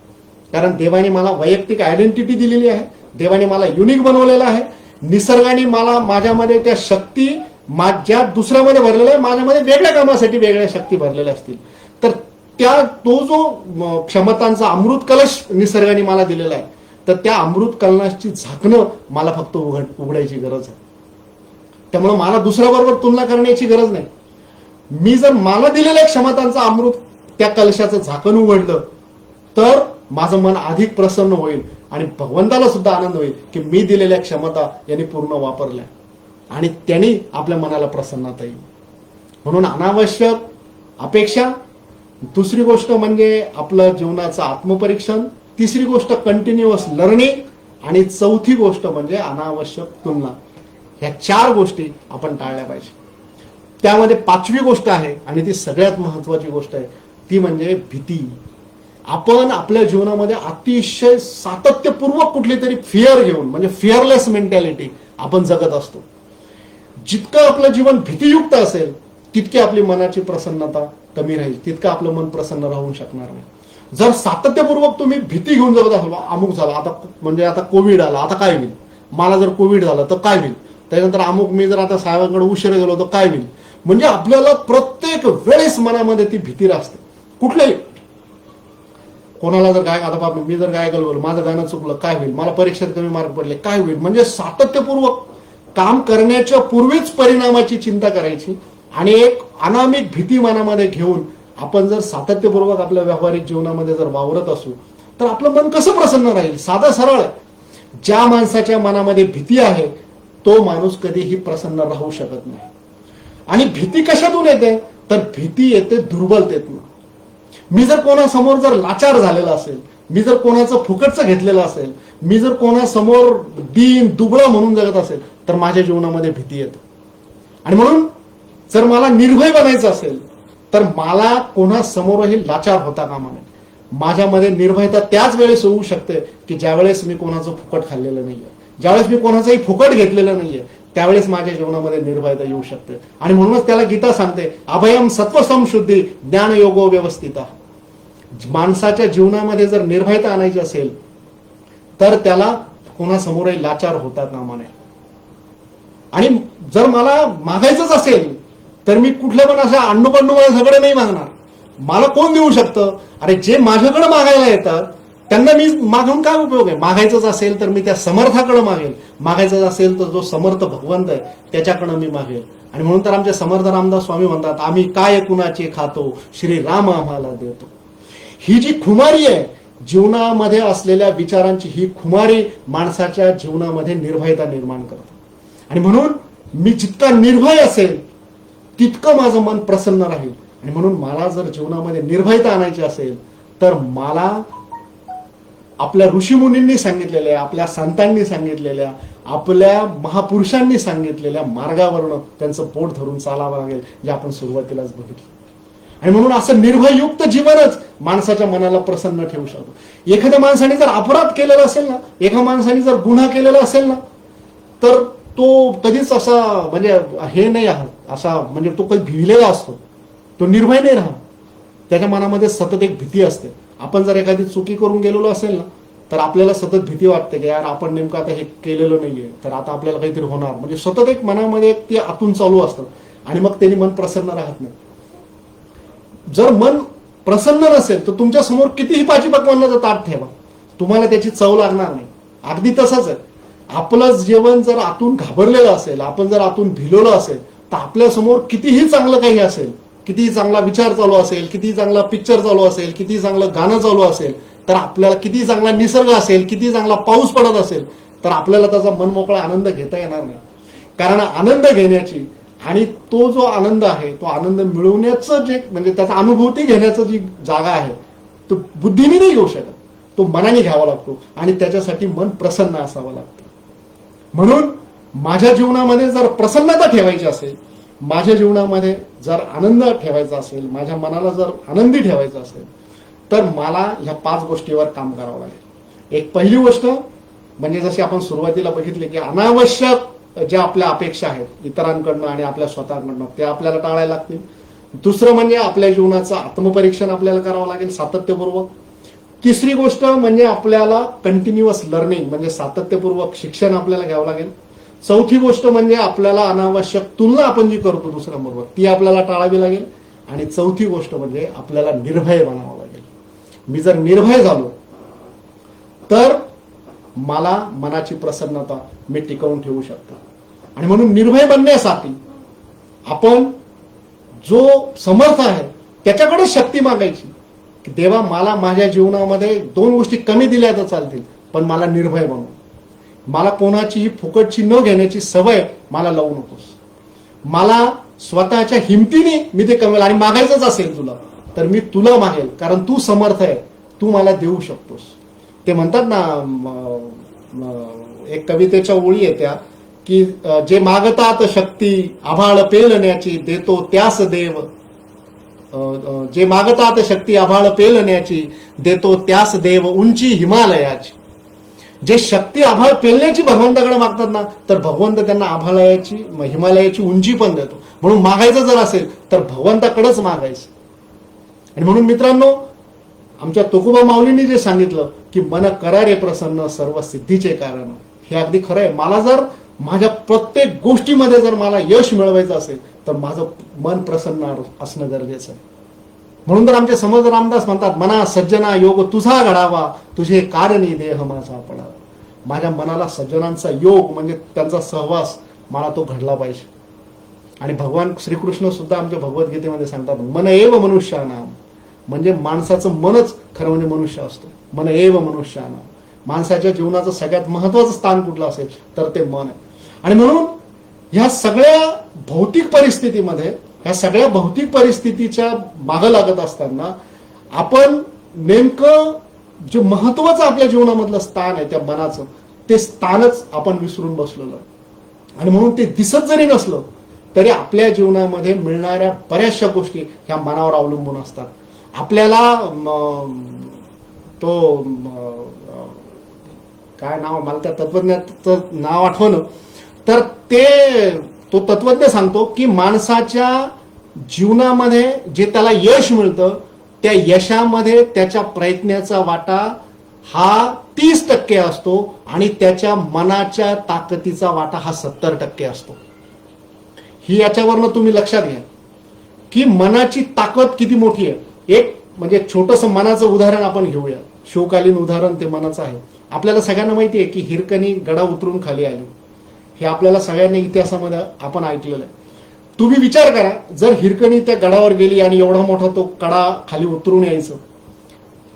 कारण देवाने मला वैयक्तिक आयडेंटिटी दिलेली आहे, देवाने मला युनिक बनवलेलं आहे, निसर्गाने मला माझ्यामध्ये त्या शक्ती ज्या दुसऱ्यामध्ये भरलेल्या आहे माझ्यामध्ये वेगळ्या कामासाठी वेगळ्या शक्ती भरलेल्या असतील. तर तो जो क्षमतांचा अमृत कलश निसर्गाने मला दिलेला आहे तर त्या अमृत कलशाची झाकणं मला फक्त उघडायची गरज आहे. त्यामुळे मला दुसऱ्याबरोबर तुलना करण्याची गरज नाही. मी जर मला दिलेल्या क्षमतांचा अमृत त्या कलशाचं झाकण उघडलं तर माझं मन अधिक प्रसन्न होईल आणि भगवंताला सुद्धा आनंद होईल की मी दिलेल्या क्षमता यांनी पूर्ण वापरल्या आणि त्यांनी आपल्या मनाला प्रसन्नता येईल. म्हणून अनावश्यक अपेक्षा, दुसरी गोष्ट म्हणजे आपलं जीवनाचं आत्मपरीक्षण, तिसरी गोष्ट कंटिन्युअस लर्निंग आणि चौथी गोष्ट म्हणजे अनावश्यक तुलना. ह्या 4 गोष्टी आपण टाळल्या पाहिजे. त्यामध्ये 5वी गोष्ट आहे आणि ती सगळ्यात महत्वाची गोष्ट आहे ती म्हणजे भीती. आपण आपल्या जीवनामध्ये अतिशय सातत्यपूर्वक कुठली तरी फिअर घेऊन म्हणजे फिअरलेस मेंटॅलिटी आपण जगत असतो. जितकं आपलं जीवन भीतीयुक्त असेल तितकी आपली मनाची प्रसन्नता कमी राहील, तितकं आपलं मन प्रसन्न राहू शकणार नाही. जर सातत्यपूर्वक तुम्ही भीती घेऊन जगत असाल, अमुक झाला आता म्हणजे आता कोविड आला आता काय होईल, मला जर कोविड झालं तर काय होईल, त्यानंतर अमुक मी जर आता साहेबांकडे उशिरा गेलो तर काय होईल, म्हणजे आपल्याला प्रत्येक वेळेस मनामध्ये ती भीती असते. कुठल्याही कोणाला जर काय आता बाबा मी जर काय गेलो माझं गाणं चुकलं काय होईल, मला परीक्षेत कमी मार्क पडले काय होईल, म्हणजे सातत्यपूर्वक काम करण्याच्या पूर्वीच परिणामाची चिंता करायची आणि एक अनामिक भीती मनामध्ये घेऊन आपण जर सातत्यपूर्वक आपल्या व्यावहारिक जीवनामध्ये जर वावरत असू तर आपलं मन कसं प्रसन्न राहील. साधा सरळ आहे. ज्या माणसाच्या मनामध्ये भीती आहे तो माणूस कधीही प्रसन्न राहू शकत नाही. आणि भीती कशातून येते तर भीती येते दुर्बलतेतून. मी जर कोणासमोर जर लाचार झालेला असेल, मी जर कोणाचं फुकटचं घेतलेलं असेल, मी जर कोणासमोर दीन दुबळा म्हणून जगत असेल तर माझ्या जीवनामध्ये भीती येते. आणि म्हणून जर मला निर्भय बनायचं असेल तर मला कोणासमोरही लाचार होता कामा नये. माझ्यामध्ये निर्भयता त्याच वेळेस होऊ शकते की ज्यावेळेस मी कोणाचं फुकट खाल्लेलं नाहीये, ज्यावेळेस मी कोणाचंही फुकट घेतलेलं नाहीये त्यावेळेस माझ्या जीवनामध्ये निर्भयता येऊ शकते. आणि म्हणूनच त्याला गीता सांगते अभयम सत्वसंशुद्धी ज्ञान योगो व्यवस्थिता. माणसाच्या जीवनामध्ये जर निर्भयता आणायची असेल तर त्याला कोणासमोरही लाचार होता कामा नये. आणि जर मला मागायचंच असेल तर मी कुठलं पण असं अन्नपण्णू सगळं नाही मागणार. मला कोण देऊ शकतं, अरे जे माझ्याकडे मागायला येतात त्यांना मी मागून काय उपयोग आहे. मागायचंच असेल तर मी त्या समर्थाकडे मागेल, मागायचं असेल तर जो समर्थ भगवंत आहे त्याच्याकडे मी मागेल. आणि म्हणून तर आमचे समर्थ रामदास स्वामी म्हणतात आम्ही काय कुणाचे खातो श्री राम आम्हाला देतो. ही जी खुमारी आहे जीवनामध्ये असलेल्या विचारांची, ही खुमारी माणसाच्या जीवनामध्ये निर्भयता निर्माण करते. आणि म्हणून मी जितका निर्भय असेल तितकं माझं मन प्रसन्न राहील. आणि म्हणून मला जर जीवनामध्ये निर्भयता आणायची असेल तर मला आपल्या ऋषीमुनींनी सांगितलेल्या, आपल्या संतांनी सांगितलेल्या, आपल्या महापुरुषांनी सांगितलेल्या मार्गावरनं त्यांचं पोट धरून चालावं लागेल, जे आपण सुरुवातीलाच बघितलं. आणि म्हणून असं निर्भययुक्त जीवनच माणसाच्या मनाला प्रसन्न ठेवू शकतो. एखाद्या माणसाने जर अपराध केलेला असेल ना, एका माणसाने जर गुन्हा केलेला असेल ना तर तो कधीच असा म्हणजे हे नाही राहत, असा म्हणजे तो कधी भिलेला असतो, तो निर्भय नाही राहत. त्याच्या मनामध्ये सतत एक भीती असते. आपण जर एखादी चुकी करून गेलेलो असेल ना तर आपल्याला सतत भीती वाटते की यार आपण नेमकं आता हे केलेलं नाहीये तर आता आपल्याला काहीतरी होणार, म्हणजे सतत एक मनामध्ये एक ते आतून चालू असतं आणि मग त्यांनी मन प्रसन्न राहत नाही. जर मन प्रसन्न नसेल तर तुमच्या समोर कितीही पाची पकवानाचं ताट ठेवा तुम्हाला त्याची चव लागणार नाही. अगदी तसंच आहे. आपलं जेवण जर आतून घाबरलेलं असेल, आपण जर आतून भिलेलो असेल तर आपल्या समोर कितीही चांगलं काही असेल, कितीही चांगला विचार चालू असेल, कितीही चांगला पिक्चर चालू असेल, कितीही चांगलं गाणं चालू असेल, तर आपल्याला किती चांगला निसर्ग असेल, किती चांगला पाऊस पडत असेल तर आपल्याला त्याचा मनमोकळा आनंद घेता येणार नाही. कारण आनंद घेण्याची आणि तो जो आनंद आहे तो आनंद मिळवण्याचं जे म्हणजे त्याचा अनुभूती घेण्याचं जी जागा आहे तो बुद्धीने नाही घेऊ शकत, तो मनाने घ्यावा लागतो आणि त्याच्यासाठी मन प्रसन्न असावं लागतं. म्हणून माझ्या जीवनामध्ये जर प्रसन्नता ठेवायची असेल, माझ्या जीवनामध्ये जर आनंद ठेवायचा असेल, माझ्या मनाला जर आनंदी ठेवायचं असेल तर मला ह्या 5 गोष्टीवर काम करावं लागेल. एक पहिली गोष्ट म्हणजे जशी आपण सुरुवातीला बघितली की अनावश्यक ज्या आपल्या अपेक्षा आहेत इतरांकडनं आणि आपल्या स्वतःकडनं त्या आपल्याला टाळायला लागतील. दुसरं म्हणजे आपल्या जीवनाचं आत्मपरीक्षण आपल्याला करावं लागेल सातत्यपूर्वक. तिसरी गोष्ट म्हणजे आपल्याला कंटिन्युअस लर्निंग म्हणजे सातत्यपूर्वक शिक्षण आपल्याला घ्यावं लागेल. चौथी गोष्ट म्हणजे आपल्याला अनावश्यक तुलना आपण जी करतो दुसऱ्यांबरोबर ती आपल्याला टाळावी लागेल. आणि चौथी गोष्ट म्हणजे आपल्याला निर्भय बनावं लागेल. मी जर निर्भय झालो तर मला मनाची प्रसन्नता मी टिकवून ठेवू शकतो. आणि म्हणून निर्भय बनण्यासाठी आपण जो समर्थ आहे त्याच्याकडे शक्ती मागायची की देवा मला माझ्या जीवनामध्ये 2 गोष्टी कमी दिल्या तर चालतील पण मला निर्भय बनव. मला कोणाचीही फुकटची न घेण्याची सवय मला लावू नकोस. मला स्वतःच्या हिमतीने मी ते कमेल आणि मागायचंच असेल तुला तर मी तुला मागेल कारण तू समर्थ आहे, तू मला देऊ शकतोस. ते म्हणतात ना एक कवितेच्या ओळी आहे त्या की जे मागतात शक्ती आभाळ पेलण्याची देतो त्यास देव. जे मागतात शक्ती आभाळ पेलण्याची देतो त्यास देव उंची हिमालयाची. जे शक्ती आभाळ पेलण्याची भगवंताकडे मागतात ना तर भगवंत त्यांना आभाळाची हिमालयाची उंची पण देतो. म्हणून मागायचं जर असेल तर भगवंताकडेच मागायचं. आणि म्हणून मित्रांनो आमच्या तुकोबा माऊलींनी जे सांगितलं की मन करारे प्रसन्न सर्व सिद्धीचे कारण हे अगदी खरं आहे. मला जर माझ्या प्रत्येक गोष्टीमध्ये जर मला यश मिळवायचं असेल तर माझं मन प्रसन्न असणं गरजेचं आहे. म्हणून तर आमचे समर्थ रामदास म्हणतात मना सज्जना योग तुझा घडावा तुझे कारणी देह माझा पडावा. माझ्या मनाला सज्जनांचा योग म्हणजे त्यांचा सहवास मला तो घडला पाहिजे. आणि भगवान श्रीकृष्ण सुद्धा आमच्या भगवद्गीतेमध्ये सांगतात मन एव मनुष्यानाम म्हणजे माणसाचं मनच खरं म्हणजे मनुष्य असतो. मन एव मनुष्यानाम माणसाच्या जीवनाचं सगळ्यात महत्वाचं स्थान कुठलं असेल तर ते मन आहे. आणि म्हणून ह्या सगळ्या भौतिक परिस्थितीमध्ये ह्या सगळ्या भौतिक परिस्थितीच्या मागं लागत असताना आपण नेमकं जे महत्वाचं आपल्या जीवनामधलं स्थान आहे त्या मनाचं ते स्थानच आपण विसरून बसलेलो. आणि म्हणून ते दिसत जरी नसलं तरी आपल्या जीवनामध्ये मिळणाऱ्या बऱ्याचशा गोष्टी ह्या मनावर अवलंबून असतात. आपल्याला तो काय नाव मला त्या तत्वज्ञाचं नाव आठवलं तर तो तत्वज्ञ सांगतो की माणसाच्या जीवनामध्ये जे त्याला यश मिळतं त्या यशामध्ये त्याच्या प्रयत्नाचा वाटा हा 30% असतो आणि त्याच्या मनाच्या ताकदीचा वाटा हा 70% असतो. ही याच्यावरनं तुम्ही लक्षात घ्या की मनाची ताकद किती मोठी आहे. एक म्हणजे छोटंसं मनाचं उदाहरण आपण घेऊया. शिवकालीन उदाहरण ते मनाचं आहे. आपल्याला सगळ्यांना माहिती आहे की हिरकणी गडा उतरून खाली आली. हे आपल्याला सगळ्यांनी इतिहासामध्ये आपण ऐकलेलं आहे. तुम्ही विचार करा जर हिरकणी त्या गडावर गेली आणि एवढा मोठा तो कडा खाली उतरून यायचं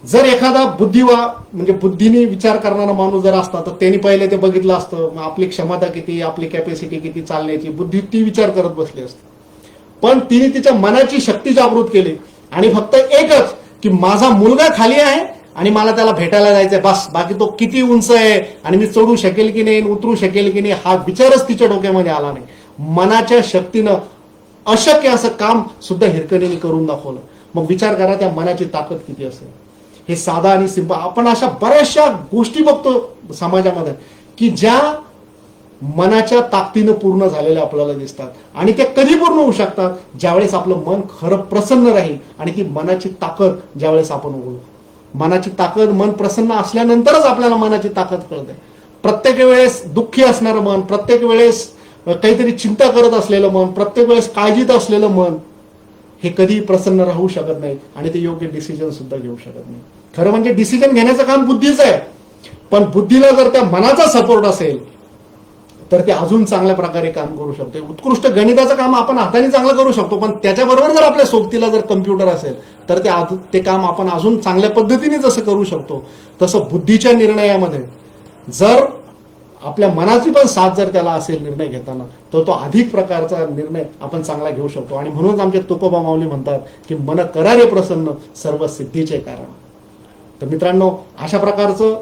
जर एखादा म्हणजे बुद्धीने विचार करणारा माणूस जर असता तर त्यांनी पहिले ते बघितलं असतं आपली क्षमता किती आपली कॅपॅसिटी किती चालण्याची बुद्धी ती विचार करत बसली असते. पण तिने तिच्या मनाची शक्ती जागृत केली आणि फक्त एकच की माझा मुलगा खाली आहे आणि मला त्याला भेटायला जायचंय बस. बाकी तो किती उंच आहे आणि मी चढू शकेल की नाही उतरू शकेल की नाही हा विचारच तिच्या डोक्यामध्ये आला नाही. मनाच्या शक्तीनं अशक्य असं काम सुद्धा हिरकणीने करून दाखवलं. मग विचार करा त्या मनाची ताकद किती असेल. हे साधा आणि सिंपल आपण अशा बऱ्याचशा गोष्टी बघतो समाजामध्ये की ज्या मनाच्या ताकदीनं पूर्ण झालेल्या आपल्याला दिसतात आणि त्या कधी पूर्ण होऊ शकतात ज्यावेळेस आपलं मन खरं प्रसन्न राहील आणि ती मनाची ताकद ज्यावेळेस आपण ओळखू. मनाची ताकद मन प्रसन्न असल्यानंतरच आपल्याला मनाची ताकद कळते. प्रत्येक वेळेस दुःखी असणारं मन प्रत्येक वेळेस काहीतरी चिंता करत असलेलं मन प्रत्येक वेळेस काळजीत असलेलं मन हे कधी प्रसन्न राहू शकत नाही आणि ते योग्य डिसिजन सुद्धा घेऊ शकत नाही. खरं म्हणजे डिसिजन घेण्याचं काम बुद्धीचं आहे पण बुद्धीला जर त्या मनाचा सपोर्ट असेल तर ते अजून चांगल्या प्रकारे काम करू शकते. उत्कृष्ट गणिताचं काम आपण हाताने चांगलं करू शकतो पण त्याच्याबरोबर जर आपल्या सोबतीला जर कम्प्युटर असेल तर ते काम आपण अजून चांगल्या पद्धतीने जसं करू शकतो तसं बुद्धीच्या निर्णयामध्ये जर आपल्या मनाची पण साथ जर त्याला असेल निर्णय घेताना तर तो अधिक प्रकारचा निर्णय आपण चांगला घेऊ शकतो. आणि म्हणूनच आमचे तुकोबा माऊली म्हणतात की मन करारे प्रसन्न सर्व सिद्धीचे कारण. तर मित्रांनो अशा प्रकारचं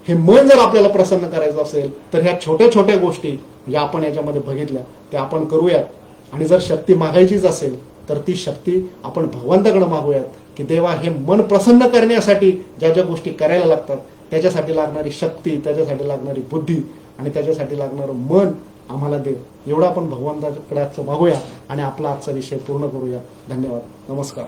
हे मन जर आपल्याला प्रसन्न करायचं असेल तर ह्या छोट्या छोट्या गोष्टी ज्या आपण याच्यामध्ये बघितल्या त्या आपण करूयात. आणि जर शक्ती मागायचीच असेल तर ती शक्ती आपण भगवंताकडे मागूयात की देवा हे मन प्रसन्न करण्यासाठी ज्या ज्या गोष्टी करायला लागतात त्याच्यासाठी लागणारी शक्ती त्याच्यासाठी लागणारी बुद्धी आणि त्याच्यासाठी लागणारं मन आम्हाला दे, एवढा आपण भगवंताकडे मागूया आणि आपला आजचा विषय पूर्ण करूया. धन्यवाद. नमस्कार.